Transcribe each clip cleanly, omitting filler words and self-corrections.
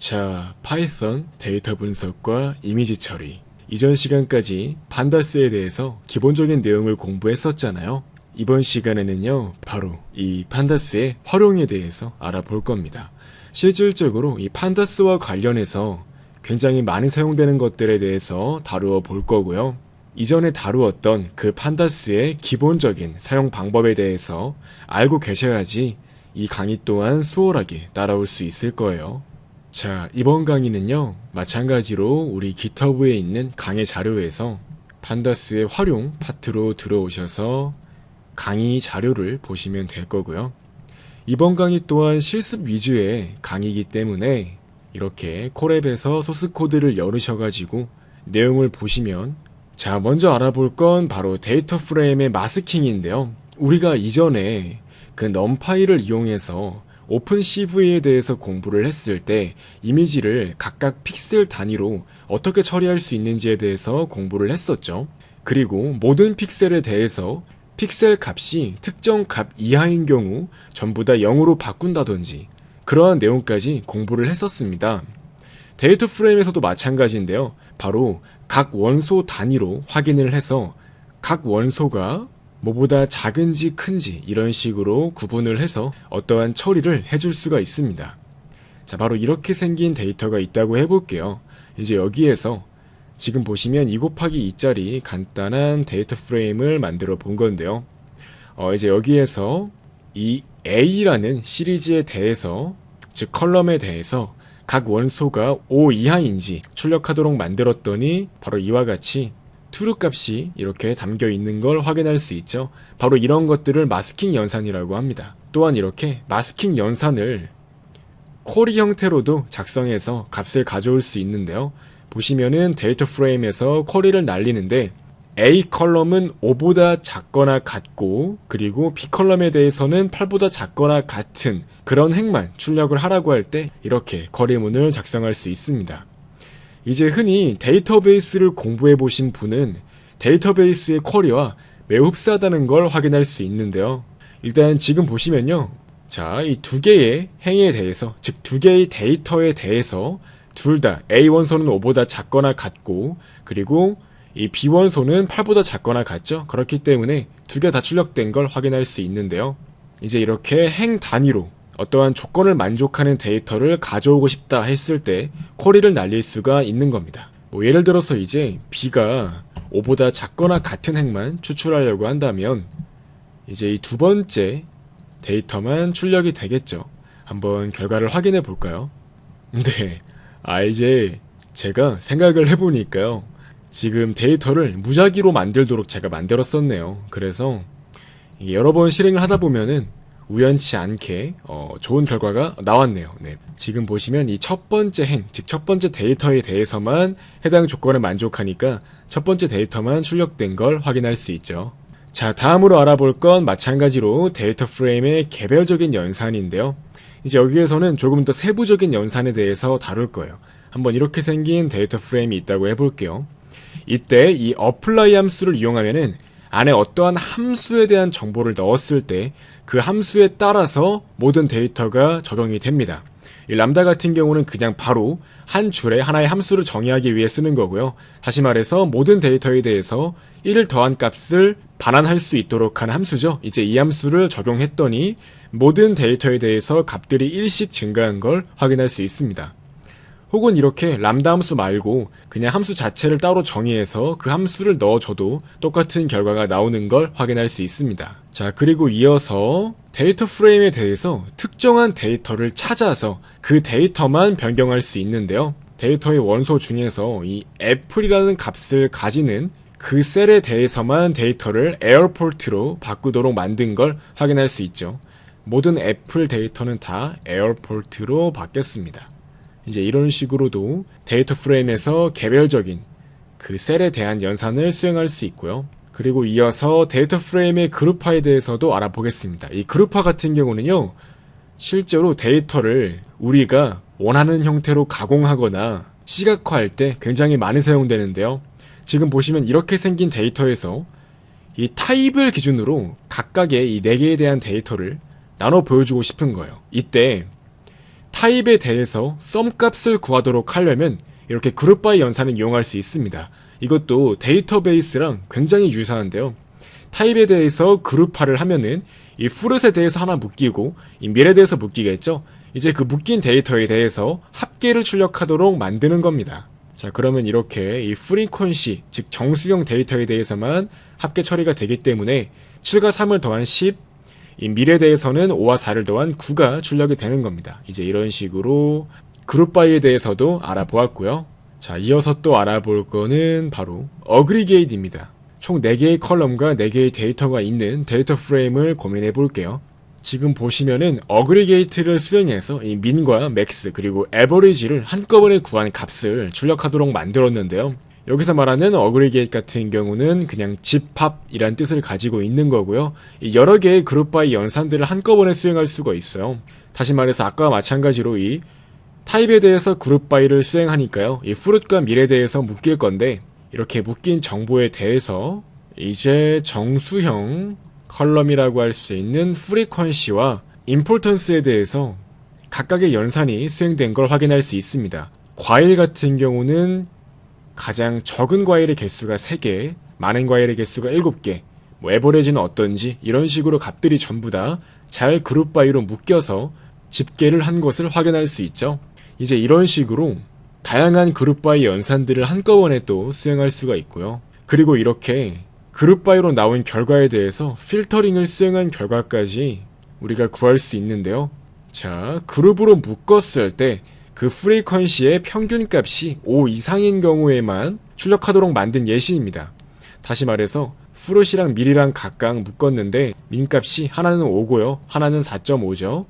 자, 파이썬 데이터 분석과 이미지 처리. 이전 시간까지 판다스에 대해서 기본적인 내용을 공부했었잖아요. 이번 시간에는요, 바로 이 판다스의 활용에 대해서 알아볼 겁니다. 실질적으로 이 판다스와 관련해서 굉장히 많이 사용되는 것들에 대해서 다루어 볼 거고요. 이전에 다루었던 그 판다스의 기본적인 사용 방법에 대해서 알고 계셔야지 이 강의 또한 수월하게 따라올 수 있을 거예요. 자, 이번 강의는요, 마찬가지로 우리 GitHub에 있는 강의 자료에서 판다스의 활용 파트로 들어오셔서 강의 자료를 보시면 될 거고요. 이번 강의 또한 실습 위주의 강의이기 때문에 이렇게 콜앱에서 소스 코드를 열으셔가지고 내용을 보시면, 자, 먼저 알아볼 건 바로 데이터 프레임의 마스킹인데요. 우리가 이전에 그 넘파이를 이용해서 오픈CV에 대해서 공부를 했을 때 이미지를 각각 픽셀 단위로 어떻게 처리할 수 있는지에 대해서 공부를 했었죠. 그리고 모든 픽셀에 대해서 픽셀 값이 특정 값 이하인 경우 전부 다 0으로 바꾼다든지 그러한 내용까지 공부를 했었습니다. 데이터 프레임에서도 마찬가지인데요. 바로 각 원소 단위로 확인을 해서 각 원소가 뭐보다 작은지 큰지 이런 식으로 구분을 해서 어떠한 처리를 해줄 수가 있습니다. 자, 바로 이렇게 생긴 데이터가 있다고 해볼게요. 이제 여기에서 지금 보시면 2 곱하기 2짜리 간단한 데이터 프레임을 만들어 본 건데요. 이제 여기에서 이 A라는 시리즈에 대해서, 즉 컬럼에 대해서 각 원소가 5 이하인지 출력하도록 만들었더니 바로 이와 같이 true 값이 이렇게 담겨 있는 걸 확인할 수 있죠. 바로 이런 것들을 마스킹 연산이라고 합니다. 또한 이렇게 마스킹 연산을 쿼리 형태로도 작성해서 값을 가져올 수 있는데요. 보시면은 데이터 프레임에서 쿼리를 날리는데 A 컬럼은 5보다 작거나 같고, 그리고 B 컬럼에 대해서는 8보다 작거나 같은 그런 행만 출력을 하라고 할 때 이렇게 쿼리문을 작성할 수 있습니다. 이제 흔히 데이터베이스를 공부해 보신 분은 데이터베이스의 쿼리와 매우 흡사하다는 걸 확인할 수 있는데요. 일단 지금 보시면요. 자, 이 두 개의 행에 대해서, 즉 두 개의 데이터에 대해서 둘 다 A 원소는 5보다 작거나 같고, 그리고 이 B 원소는 8보다 작거나 같죠. 그렇기 때문에 두 개 다 출력된 걸 확인할 수 있는데요. 이제 이렇게 행 단위로 어떠한 조건을 만족하는 데이터를 가져오고 싶다 했을 때 쿼리를 날릴 수가 있는 겁니다. 예를 들어서 이제 B가 5보다 작거나 같은 행만 추출하려고 한다면 이제 이 두 번째 데이터만 출력이 되겠죠. 한번 결과를 확인해 볼까요? 네, 이제 제가 생각을 해보니까요. 지금 데이터를 무작위로 만들도록 제가 만들었었네요. 그래서 여러 번 실행을 하다 보면은 우연치 않게 좋은 결과가 나왔네요. 네. 지금 보시면 이 첫 번째 행, 즉 첫 번째 데이터에 대해서만 해당 조건을 만족하니까 첫 번째 데이터만 출력된 걸 확인할 수 있죠. 자, 다음으로 알아볼 건 마찬가지로 데이터 프레임의 개별적인 연산인데요. 이제 여기에서는 조금 더 세부적인 연산에 대해서 다룰 거예요. 한번 이렇게 생긴 데이터 프레임이 있다고 해볼게요. 이때 이 apply 함수를 이용하면은 안에 어떠한 함수에 대한 정보를 넣었을 때 그 함수에 따라서 모든 데이터가 적용이 됩니다. 이 람다 같은 경우는 그냥 바로 한 줄에 하나의 함수를 정의하기 위해 쓰는 거고요. 다시 말해서 모든 데이터에 대해서 1을 더한 값을 반환할 수 있도록 하는 함수죠. 이제 이 함수를 적용했더니 모든 데이터에 대해서 값들이 1씩 증가한 걸 확인할 수 있습니다. 혹은 이렇게 람다 함수 말고 그냥 함수 자체를 따로 정의해서 그 함수를 넣어줘도 똑같은 결과가 나오는 걸 확인할 수 있습니다. 자, 그리고 이어서 데이터 프레임에 대해서 특정한 데이터를 찾아서 그 데이터만 변경할 수 있는데요. 데이터의 원소 중에서 이 애플이라는 값을 가지는 그 셀에 대해서만 데이터를 에어폴트로 바꾸도록 만든 걸 확인할 수 있죠. 모든 애플 데이터는 다 에어폴트로 바뀌었습니다. 이제 이런 식으로도 데이터 프레임에서 개별적인 그 셀에 대한 연산을 수행할 수 있고요. 그리고 이어서 데이터 프레임의 그룹화에 대해서도 알아보겠습니다. 이 그룹화 같은 경우는요, 실제로 데이터를 우리가 원하는 형태로 가공하거나 시각화할 때 굉장히 많이 사용되는데요. 지금 보시면 이렇게 생긴 데이터에서 이 타입을 기준으로 각각의 이 4개에 대한 데이터를 나눠 보여주고 싶은 거예요. 이때 타입에 대해서 썸값을 구하도록 하려면 이렇게 그룹 바이 연산을 이용할 수 있습니다. 이것도 데이터베이스랑 굉장히 유사한데요. 타입에 대해서 그룹화를 하면은 이 fruit에 대해서 하나 묶이고 이 밀에 대해서 묶이겠죠. 이제 그 묶인 데이터에 대해서 합계를 출력하도록 만드는 겁니다. 자, 그러면 이렇게 이 frequency, 즉 정수형 데이터에 대해서만 합계 처리가 되기 때문에 7과 3을 더한 10, 이 밀에 대해서는 5와 4를 더한 9가 출력이 되는 겁니다. 이제 이런 식으로 그룹 바이에 대해서도 알아보았고요. 자, 이어서 또 알아볼 거는 바로 어그리게이트입니다. 총 4개의 컬럼과 4개의 데이터가 있는 데이터 프레임을 고민해 볼게요. 지금 보시면은 어그리게이트를 수행해서 이 민과 맥스 그리고 에버리지를 한꺼번에 구한 값을 출력하도록 만들었는데요. 여기서 말하는 어그리게이트 같은 경우는 그냥 집합이란 뜻을 가지고 있는 거고요. 이 여러 개의 그룹 바이 연산들을 한꺼번에 수행할 수가 있어요. 다시 말해서 아까와 마찬가지로 이 타입에 대해서 그룹 바이를 수행하니까요. 이 fruit과 밀에 대해서 묶일 건데 이렇게 묶인 정보에 대해서 이제 정수형 컬럼이라고 할 수 있는 frequency와 importance에 대해서 각각의 연산이 수행된 걸 확인할 수 있습니다. 과일 같은 경우는 가장 적은 과일의 개수가 3개, 많은 과일의 개수가 7개, 뭐 에버리지는 어떤지 이런 식으로 값들이 전부 다 잘 그룹 바이로 묶여서 집계를 한 것을 확인할 수 있죠. 이제 이런 식으로 다양한 그룹 바이 연산들을 한꺼번에 또 수행할 수가 있고요. 그리고 이렇게 그룹 바이로 나온 결과에 대해서 필터링을 수행한 결과까지 우리가 구할 수 있는데요. 자, 그룹으로 묶었을 때 그 프리퀀시의 평균값이 5 이상인 경우에만 출력하도록 만든 예시입니다. 다시 말해서 프루시랑 밀이랑 각각 묶었는데 민값이 하나는 5고요. 하나는 4.5죠.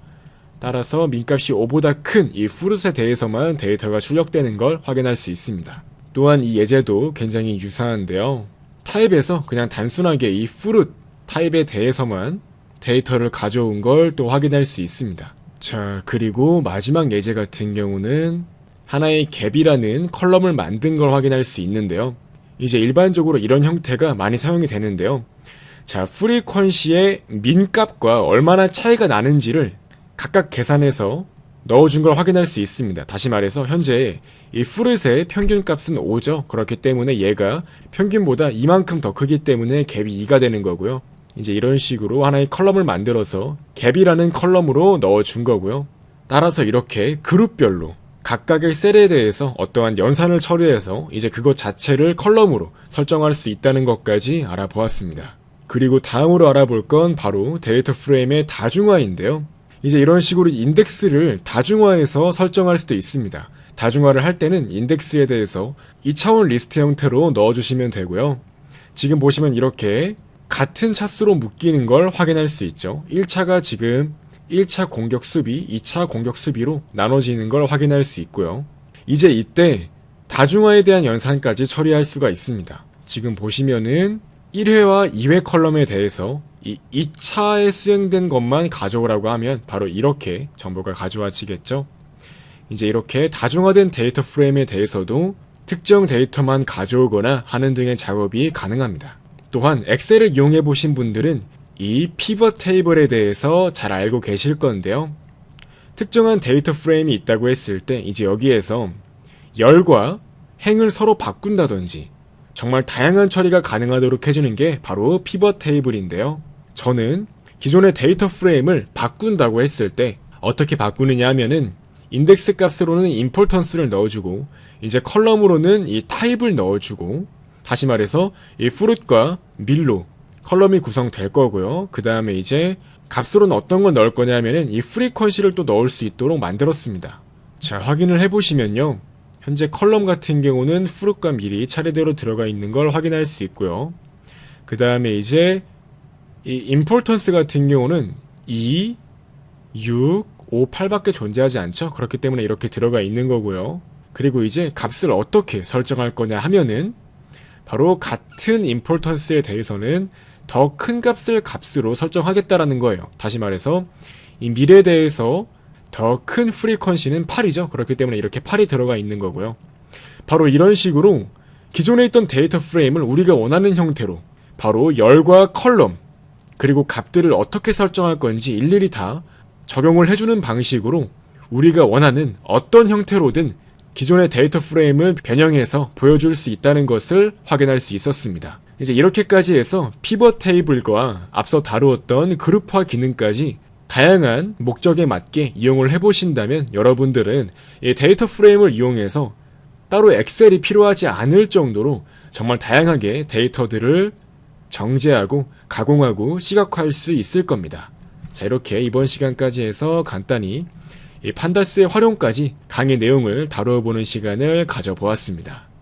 따라서 민값이 5보다 큰 이 fruit에 대해서만 데이터가 출력되는 걸 확인할 수 있습니다. 또한 이 예제도 굉장히 유사한데요. 타입에서 그냥 단순하게 이 fruit 타입에 대해서만 데이터를 가져온 걸 또 확인할 수 있습니다. 자, 그리고 마지막 예제 같은 경우는 하나의 갭이라는 컬럼을 만든 걸 확인할 수 있는데요. 이제 일반적으로 이런 형태가 많이 사용이 되는데요. 자, 프리퀀시의 민값과 얼마나 차이가 나는지를 각각 계산해서 넣어준 걸 확인할 수 있습니다. 다시 말해서 현재 이 fruit의 평균값은 5죠. 그렇기 때문에 얘가 평균보다 이만큼 더 크기 때문에 갭이 2가 되는 거고요. 이제 이런 식으로 하나의 컬럼을 만들어서 갭이라는 컬럼으로 넣어준 거고요. 따라서 이렇게 그룹별로 각각의 셀에 대해서 어떠한 연산을 처리해서 이제 그것 자체를 컬럼으로 설정할 수 있다는 것까지 알아보았습니다. 그리고 다음으로 알아볼 건 바로 데이터 프레임의 다중화인데요. 이제 이런 식으로 인덱스를 다중화해서 설정할 수도 있습니다. 다중화를 할 때는 인덱스에 대해서 2차원 리스트 형태로 넣어주시면 되고요. 지금 보시면 이렇게 같은 차수로 묶이는 걸 확인할 수 있죠. 1차가 지금 1차 공격 수비, 2차 공격 수비로 나눠지는 걸 확인할 수 있고요. 이제 이때 다중화에 대한 연산까지 처리할 수가 있습니다. 지금 보시면은 1회와 2회 컬럼에 대해서 이 2차에 수행된 것만 가져오라고 하면 바로 이렇게 정보가 가져와지겠죠. 이제 이렇게 다중화된 데이터 프레임에 대해서도 특정 데이터만 가져오거나 하는 등의 작업이 가능합니다. 또한 엑셀을 이용해 보신 분들은 이 피벗 테이블에 대해서 잘 알고 계실 건데요. 특정한 데이터 프레임이 있다고 했을 때 이제 여기에서 열과 행을 서로 바꾼다든지 정말 다양한 처리가 가능하도록 해주는 게 바로 피벗 테이블인데요. 저는 기존의 데이터 프레임을 바꾼다고 했을 때 어떻게 바꾸느냐 하면은 인덱스 값으로는 importance를 넣어주고 이제 컬럼으로는 이 타입을 넣어주고 다시 말해서 이 fruit과 밀로 컬럼이 구성될 거고요. 그 다음에 이제 값으로는 어떤 걸 넣을 거냐 하면은 이 프리퀀시를 또 넣을 수 있도록 만들었습니다. 자, 확인을 해보시면요. 현재 컬럼 같은 경우는 fruit과 밀이 차례대로 들어가 있는 걸 확인할 수 있고요. 그 다음에 이제 이 importance 같은 경우는 2, 6, 5, 8밖에 존재하지 않죠. 그렇기 때문에 이렇게 들어가 있는 거고요. 그리고 이제 값을 어떻게 설정할 거냐 하면은 바로 같은 importance에 대해서는 더 큰 값을 값으로 설정하겠다라는 거예요. 다시 말해서 이 밀에 대해서 더 큰 frequency는 8이죠. 그렇기 때문에 이렇게 8이 들어가 있는 거고요. 바로 이런 식으로 기존에 있던 데이터 프레임을 우리가 원하는 형태로 바로 열과 컬럼 그리고 값들을 어떻게 설정할 건지 일일이 다 적용을 해주는 방식으로 우리가 원하는 어떤 형태로든 기존의 데이터 프레임을 변형해서 보여줄 수 있다는 것을 확인할 수 있었습니다. 이제 이렇게까지 해서 피벗 테이블과 앞서 다루었던 그룹화 기능까지 다양한 목적에 맞게 이용을 해보신다면 여러분들은 이 데이터 프레임을 이용해서 따로 엑셀이 필요하지 않을 정도로 정말 다양하게 데이터들을 정제하고 가공하고 시각화할 수 있을 겁니다. 자, 이렇게 이번 시간까지 해서 간단히 이 판다스의 활용까지 강의 내용을 다루어보는 시간을 가져보았습니다.